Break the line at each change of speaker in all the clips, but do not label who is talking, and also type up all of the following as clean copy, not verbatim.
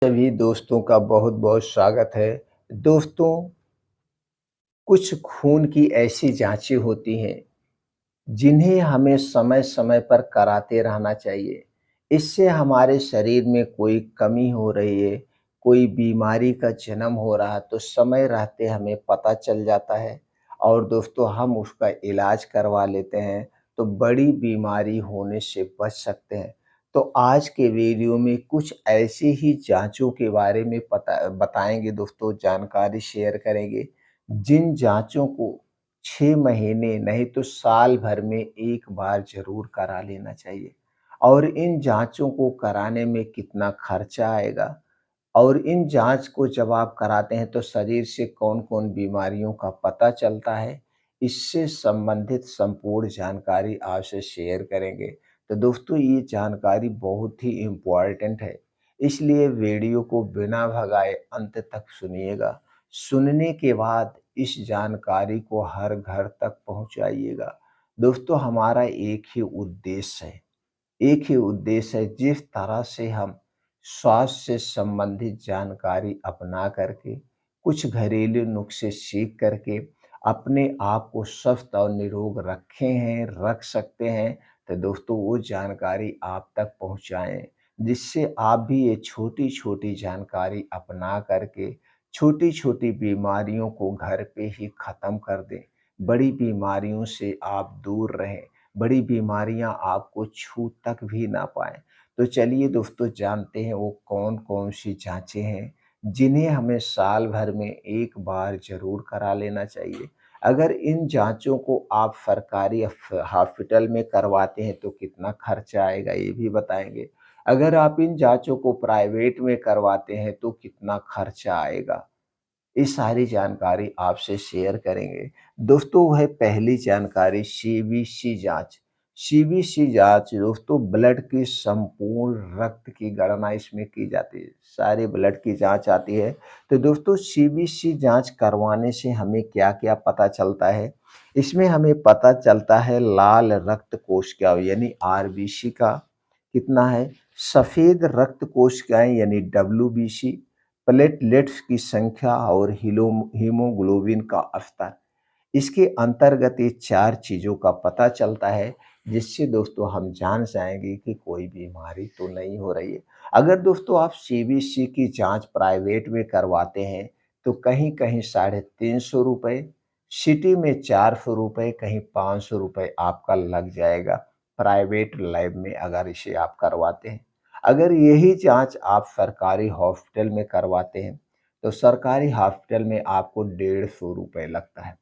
सभी दोस्तों का बहुत बहुत स्वागत है। दोस्तों, कुछ खून की ऐसी जांचें होती हैं जिन्हें हमें समय समय पर कराते रहना चाहिए। इससे हमारे शरीर में कोई कमी हो रही है, कोई बीमारी का जन्म हो रहा है, तो समय रहते हमें पता चल जाता है और दोस्तों हम उसका इलाज करवा लेते हैं, तो बड़ी बीमारी होने से बच सकते हैं। तो आज के वीडियो में कुछ ऐसी ही जांचों के बारे में पता बताएंगे दोस्तों, जानकारी शेयर करेंगे जिन जांचों को 6 महीने नहीं तो साल भर में 1 बार ज़रूर करा लेना चाहिए। और इन जाँचों को कराने में कितना खर्चा आएगा और इन जाँच को जब आप कराते हैं तो शरीर से कौन-कौन बीमारियों का पता चलता है, इससे संबंधित संपूर्ण जानकारी आपसे शेयर करेंगे। तो दोस्तों, ये जानकारी बहुत ही इम्पोर्टेंट है, इसलिए वीडियो को बिना भगाए अंत तक सुनिएगा। सुनने के बाद इस जानकारी को हर घर तक पहुँचाइएगा। दोस्तों, हमारा एक ही उद्देश्य है, जिस तरह से हम स्वास्थ्य से संबंधित जानकारी अपना करके, कुछ घरेलू नुस्खे सीख करके अपने आप को स्वस्थ और निरोग रखे हैं, रख सकते हैं, तो दोस्तों वो जानकारी आप तक पहुँचाएँ, जिससे आप भी ये छोटी-छोटी जानकारी अपना करके छोटी-छोटी बीमारियों को घर पे ही ख़त्म कर दें। बड़ी बीमारियों से आप दूर रहें। बड़ी बीमारियाँ आपको छू तक भी ना पाएँ। तो चलिए दोस्तों, जानते हैं वो कौन-कौन सी जाँचें हैं, जिन्हें हमें साल भर में 1 बार ज़रूर करा लेना चाहिए। अगर इन जाँचों को आप सरकारी हॉस्पिटल में करवाते हैं तो कितना खर्चा आएगा, ये भी बताएँगे। अगर आप इन जाँचों को प्राइवेट में करवाते हैं तो कितना खर्चा आएगा। ये सारी जानकारी आपसे शेयर करेंगे। दोस्तों, वह पहली जानकारी सीबीसी जाँच। सीबीसी जाँच दोस्तों ब्लड की संपूर्ण रक्त की गणना इसमें की जाती है। सारे ब्लड की जाँच आती है। तो दोस्तों, सीबीसी जाँच करवाने से हमें क्या-क्या पता चलता है? इसमें हमें पता चलता है लाल रक्त कोशिकाओं यानी आरबीसी का कितना है, सफ़ेद रक्त कोशिकाएँ यानी डब्ल्यूबीसी, प्लेटलेट्स की संख्या और हीमोग्लोबिन का स्तर। इसके अंतर्गत ये 4 चीज़ों का पता चलता है, जिससे दोस्तों हम जान जाएँगे कि कोई बीमारी तो नहीं हो रही है। अगर दोस्तों आप सीबीसी की जाँच प्राइवेट में करवाते हैं, तो कहीं-कहीं ₹350, सिटी में ₹400, कहीं ₹500 आपका लग जाएगा, प्राइवेट लैब में अगर इसे आप करवाते हैं। अगर यही जाँच आप सरकारी हॉस्पिटल में करवाते हैं, तो सरकारी हॉस्पिटल में आपको ₹150 लगता है।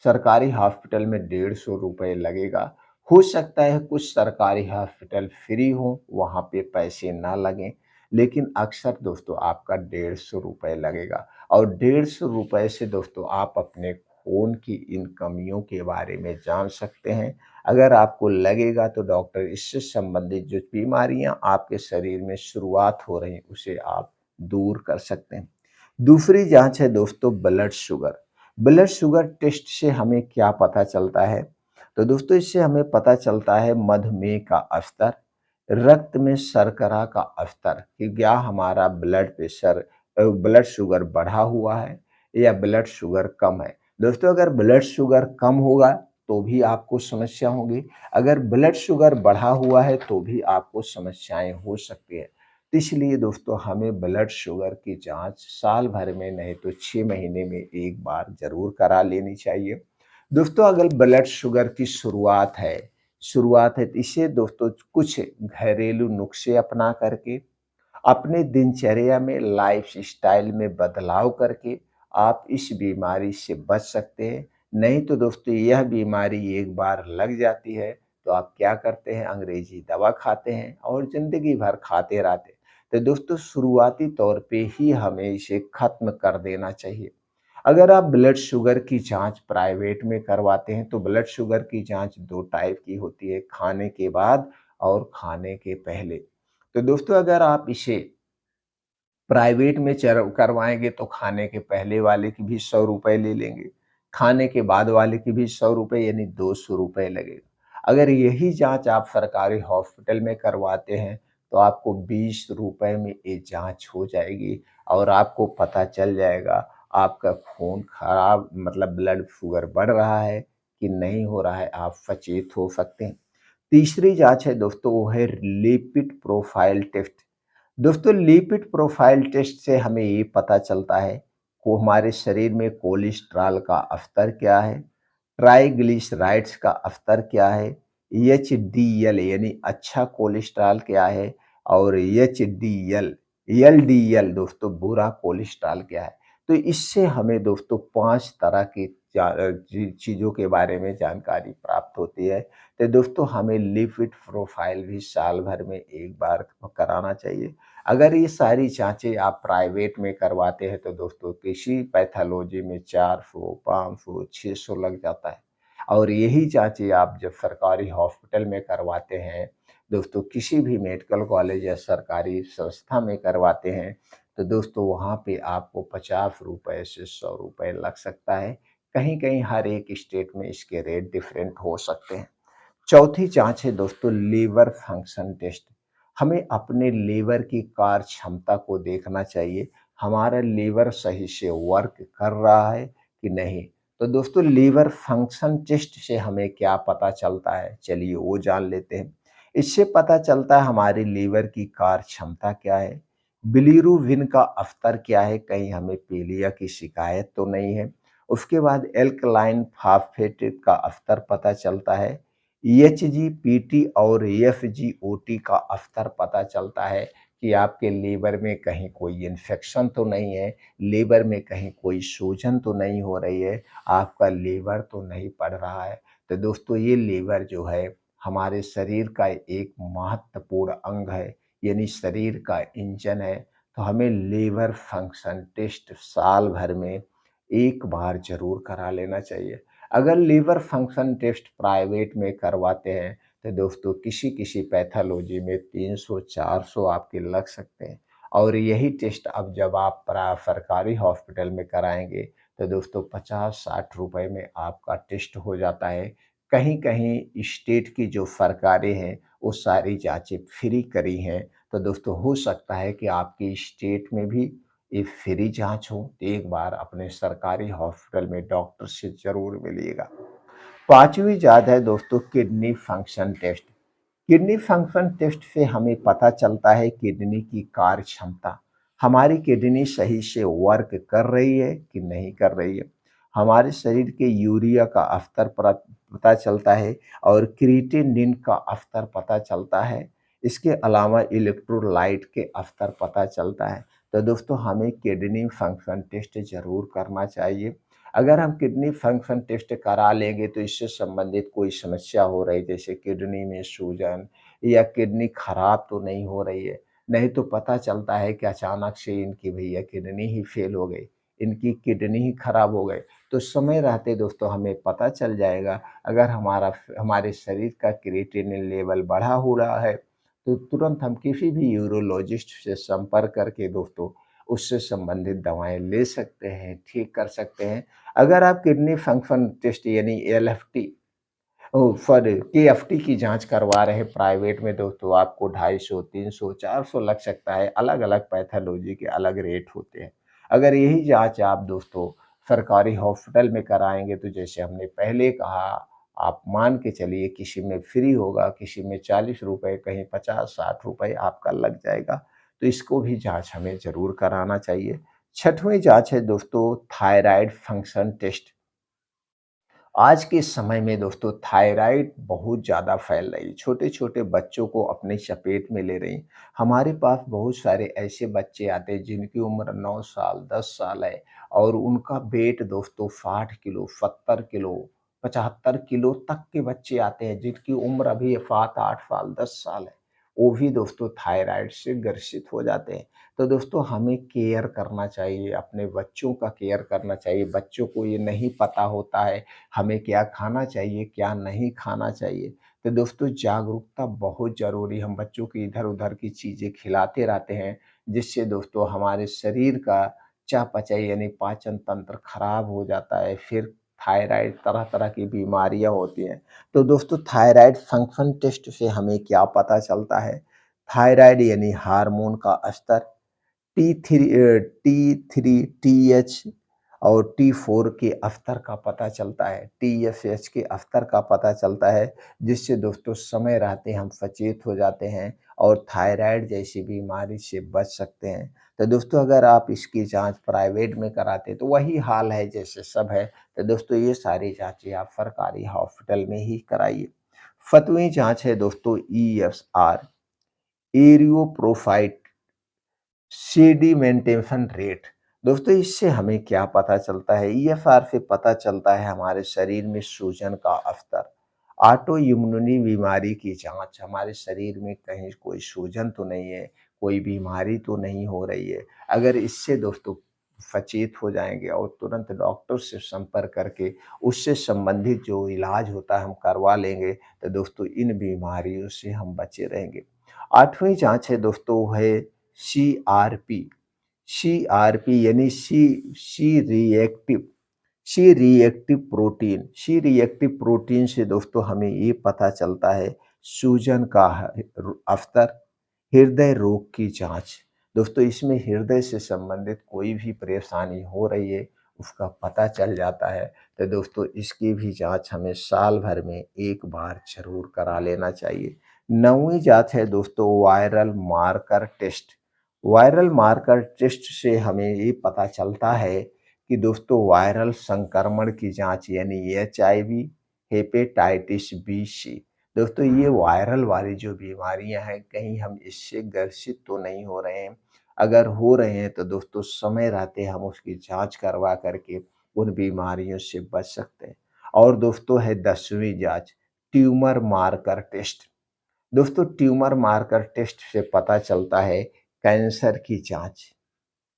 सरकारी हॉस्पिटल में ₹150 लगेगा। हो सकता है कुछ सरकारी हॉस्पिटल फ्री हो, वहाँ पे पैसे ना लगें, लेकिन अक्सर दोस्तों आपका ₹150 लगेगा और ₹150 से दोस्तों आप अपने खून की इन कमियों के बारे में जान सकते हैं। अगर आपको लगेगा तो डॉक्टर इससे संबंधित जो बीमारियाँ आपके शरीर में शुरुआत हो रही हैं, उसे आप दूर कर सकते हैं। दूसरी जाँच है दोस्तों blood sugar. Blood sugar test से हमें क्या पता चलता है? तो दोस्तों, इससे हमें पता चलता है मधुमेह का स्तर, रक्त में शर्करा का स्तर कि क्या हमारा ब्लड शुगर बढ़ा हुआ है या ब्लड शुगर कम है। दोस्तों, अगर ब्लड शुगर कम होगा तो भी आपको समस्या होगी, अगर ब्लड शुगर बढ़ा हुआ है तो भी आपको समस्याएँ हो सकती है। तो इसलिए दोस्तों हमें ब्लड शुगर की जाँच साल भर में नहीं तो 6 महीने में 1 बार ज़रूर करा लेनी चाहिए। दोस्तों, अगर ब्लड शुगर की शुरुआत है तो इसे दोस्तों कुछ घरेलू नुस्खे अपना करके अपने दिनचर्या में लाइफ़स्टाइल में बदलाव करके आप इस बीमारी से बच सकते हैं। नहीं तो दोस्तों यह बीमारी एक बार लग जाती है तो आप क्या करते हैं, अंग्रेज़ी दवा खाते हैं और ज़िंदगी भर खाते रहते हैं। तो दोस्तों शुरुआती तौर पे ही हमें इसे ख़त्म कर देना चाहिए। अगर आप ब्लड शुगर की जाँच प्राइवेट में करवाते हैं तो ब्लड शुगर की जाँच 2 टाइप की होती है, खाने के बाद और खाने के पहले। तो दोस्तों, अगर आप इसे प्राइवेट में चर करवाएँगे तो खाने के पहले वाले की भी ₹100 ले लेंगे, खाने के बाद वाले की भी ₹100 यानी ₹200 लगेगा। अगर यही जाँच आप सरकारी हॉस्पिटल में करवाते हैं तो आपको ₹20 में ये जाँच हो जाएगी और आपको पता चल जाएगा आपका खून खराब मतलब ब्लड शुगर बढ़ रहा है कि नहीं हो रहा है, आप सचेत हो सकते हैं। तीसरी जाँच है दोस्तों वो है लिपिड प्रोफाइल टेस्ट। दोस्तों लिपिड प्रोफाइल टेस्ट से हमें ये पता चलता है को हमारे शरीर में कोलेस्ट्रॉल का स्तर क्या है, ट्राइग्लिसराइड्स का स्तर क्या है, एचडीएल यानी अच्छा कोलेस्ट्रॉल क्या है और एचडीएल, एलडीएल दोस्तों बुरा कोलेस्ट्रॉल क्या है। तो इससे हमें दोस्तों 5 तरह की चीज़ों के बारे में जानकारी प्राप्त होती है। तो दोस्तों हमें लिपिड प्रोफाइल भी साल भर में 1 बार कराना चाहिए। अगर ये सारी जाँचें आप प्राइवेट में करवाते हैं तो दोस्तों किसी पैथोलॉजी में 400, 500, 600 लग जाता है और यही जाँचें आप जब सरकारी हॉस्पिटल में करवाते हैं, दोस्तों किसी भी मेडिकल कॉलेज या सरकारी संस्था में करवाते हैं, तो दोस्तों वहाँ पे आपको ₹50 से ₹100 लग सकता है। कहीं-कहीं हर एक स्टेट में इसके रेट डिफरेंट हो सकते हैं। चौथी जाँच है दोस्तों लीवर फंक्शन टेस्ट। हमें अपने लीवर की कार्य क्षमता को देखना चाहिए, हमारा लीवर सही से वर्क कर रहा है कि नहीं। तो दोस्तों लीवर फंक्शन टेस्ट से हमें क्या पता चलता है, चलिए वो जान लेते हैं। इससे पता चलता है हमारी लीवर की कार्य क्षमता क्या है, बिलीरुबिन का स्तर क्या है, कहीं हमें पीलिया की शिकायत तो नहीं है। उसके बाद एल्कलाइन फॉस्फेट का स्तर पता चलता है, एचजीपीटी और एफजीओटी का स्तर पता चलता है कि आपके लीवर में कहीं कोई इन्फेक्शन तो नहीं है, लीवर में कहीं कोई सूजन तो नहीं हो रही है, आपका लीवर तो नहीं पड़ रहा है। तो दोस्तों ये लीवर जो है हमारे शरीर का एक महत्वपूर्ण अंग है, यानी शरीर का इंजन है। तो हमें लीवर फंक्शन टेस्ट साल भर में 1 बार ज़रूर करा लेना चाहिए। अगर लीवर फंक्शन टेस्ट प्राइवेट में करवाते हैं तो दोस्तों किसी-किसी पैथोलॉजी में 300-400 आपके लग सकते हैं और यही टेस्ट अब जब आप सरकारी हॉस्पिटल में कराएँगे तो दोस्तों 50-60 रुपए में आपका टेस्ट हो जाता है। कहीं-कहीं स्टेट की जो सरकारें हैं वो सारी जाँचें फ्री करी हैं, तो दोस्तों हो सकता है कि आपकी स्टेट में भी ये फ्री जाँच हो, तो एक बार अपने सरकारी हॉस्पिटल में डॉक्टर से ज़रूर मिलिएगा। 5वीं जाँच है दोस्तों kidney function test. Kidney function test से हमें पता चलता है किडनी की कार्य क्षमता, हमारी किडनी सही से वर्क कर रही है कि नहीं कर रही है। हमारे शरीर के यूरिया का स्तर पता चलता है और क्रिएटिनिन का स्तर पता चलता है। इसके अलावा इलेक्ट्रोलाइट के स्तर पता चलता है। तो दोस्तों हमें किडनी फंक्शन टेस्ट ज़रूर करना चाहिए। अगर हम किडनी फंक्शन टेस्ट करा लेंगे तो इससे संबंधित कोई समस्या हो रही जैसे किडनी में सूजन या किडनी खराब तो नहीं हो रही है, नहीं तो पता चलता है कि अचानक से इनकी भैया किडनी ही फेल हो गई, इनकी किडनी ही खराब हो गई। तो समय रहते दोस्तों हमें पता चल जाएगा अगर हमारे शरीर का क्रिएटिनिन लेवल बढ़ा हो रहा है, तो तुरंत हम किसी भी यूरोलॉजिस्ट से संपर्क करके दोस्तों उससे संबंधित दवाएँ ले सकते हैं, ठीक कर सकते हैं। अगर आप किडनी फंक्शन टेस्ट यानी एलएफटी ओह! सॉरी केएफटी की जाँच करवा रहे हैं प्राइवेट में दोस्तों आपको 250, 300, 400 लग सकता है, अलग-अलग पैथोलॉजी के अलग रेट होते हैं। अगर यही जाँच आप दोस्तों सरकारी हॉस्पिटल में कराएँगे तो जैसे हमने पहले कहा, आप मान के चलिए किसी में फ्री होगा, किसी में ₹40 कहीं 50-60 रुपए आपका लग जाएगा, तो इसको भी जाँच हमें ज़रूर कराना चाहिए। 6वीं जाँच है दोस्तों थायरॉइड फंक्शन टेस्ट। आज के समय में दोस्तों थायराइड बहुत ज़्यादा फैल रही है, छोटे-छोटे बच्चों को अपनी चपेट में ले रही। हमारे पास बहुत सारे ऐसे बच्चे आते हैं जिनकी उम्र 9 साल, 10 साल है और उनका वेट दोस्तों 60 किलो, 70 किलो, 75 किलो तक के बच्चे आते हैं जिनकी उम्र अभी 7-8 साल, 10 साल है। वो भी दोस्तों थायराइड से ग्रसित हो जाते हैं। तो दोस्तों हमें केयर करना चाहिए, अपने बच्चों का केयर करना चाहिए। बच्चों को ये नहीं पता होता है हमें क्या खाना चाहिए, क्या नहीं खाना चाहिए। तो दोस्तों जागरूकता बहुत ज़रूरी है, हम बच्चों को इधर-उधर की चीज़ें खिलाते रहते हैं, जिससे दोस्तों हमारे शरीर का चयापचय यानी पाचन तंत्र खराब हो जाता है, फिर थायराइड तरह-तरह की बीमारियाँ होती हैं। तो दोस्तों थायराइड फंक्शन टेस्ट से हमें क्या पता चलता है? थायराइड यानी हार्मोन का स्तर, टी थ्री टी एच और टी4 के स्तर का पता चलता है, टीएसएच के स्तर का पता चलता है, जिससे दोस्तों समय रहते हम सचेत हो जाते हैं और थायराइड जैसी बीमारी से बच सकते हैं। तो दोस्तों अगर आप इसकी जांच प्राइवेट में कराते तो वही हाल है जैसे सब है। तो दोस्तों ये सारी जांचें आप सरकारी हॉस्पिटल में ही कराइए। 7वीं जांच है दोस्तों ईएसआर, एरियोप्रोफाइट सेडिमेंटेशन रेट। दोस्तों इससे हमें क्या पता चलता है? ईएफआर से पता चलता है हमारे शरीर में सूजन का स्तर। ऑटो इम्यूनिटी बीमारी की जांच, हमारे शरीर में कहीं कोई सूजन तो नहीं है, कोई बीमारी तो नहीं हो रही है। अगर इससे दोस्तों सचेत हो जाएंगे और तुरंत डॉक्टर से संपर्क करके उससे संबंधित जो इलाज होता है हम करवा लेंगे तो दोस्तों इन बीमारियों से हम बचे रहेंगे। 8वीं जांच है दोस्तों है सीआरपी। सीआरपी यानी C reactive protein. C reactive protein से दोस्तों हमें ये पता चलता है सूजन का स्तर, हृदय रोग की जांच। दोस्तों इसमें हृदय से संबंधित कोई भी परेशानी हो रही है उसका पता चल जाता है। तो दोस्तों इसकी भी जांच हमें साल भर में एक बार जरूर करा लेना चाहिए। 9वीं जांच है दोस्तों viral marker test. Viral marker test से हमें ये पता चलता है कि दोस्तों वायरल संक्रमण की जांच यानी एचआईवी, हेपेटाइटिस बी सी। दोस्तों ये वायरल वाली जो बीमारियां हैं कहीं हम इससे ग्रसित तो नहीं हो रहे हैं। अगर हो रहे हैं तो दोस्तों समय रहते हम उसकी जांच करवा करके उन बीमारियों से बच सकते हैं। और दोस्तों है 10वीं जांच, ट्यूमर मार्कर टेस्ट। दोस्तों ट्यूमर मार्कर टेस्ट से पता चलता है कैंसर की जांच,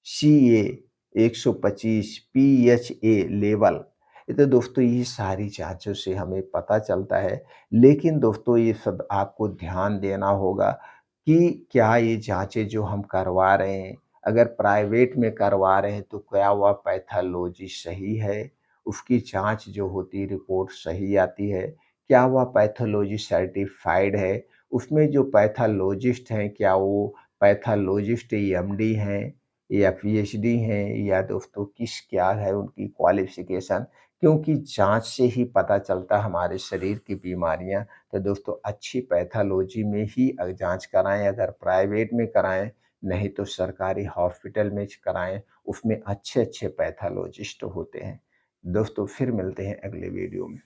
सीए 125, पीएचए लेवल। ये तो दोस्तों ये सारी जांचों से हमें पता चलता है। लेकिन दोस्तों ये सब आपको ध्यान देना होगा कि क्या ये जांचें जो हम करवा रहे हैं, अगर प्राइवेट में करवा रहे हैं तो क्या वह पैथोलॉजी सही है? उसकी जांच जो होती है रिपोर्ट सही आती है? क्या वह पैथोलॉजी सर्टिफाइड है? उसमें जो पैथोलॉजिस्ट हैं क्या वो पैथोलॉजिस्ट एमडी हैं या पीएचडी हैं या दोस्तों किस क्या है उनकी क्वालिफिकेशन? क्योंकि जांच से ही पता चलता है हमारे शरीर की बीमारियां। तो दोस्तों अच्छी पैथोलॉजी में ही जांच कराएं, अगर प्राइवेट में कराएं, नहीं तो सरकारी हॉस्पिटल में कराएं, उसमें अच्छे अच्छे पैथोलॉजिस्ट होते हैं। दोस्तों फिर मिलते हैं अगले वीडियो में।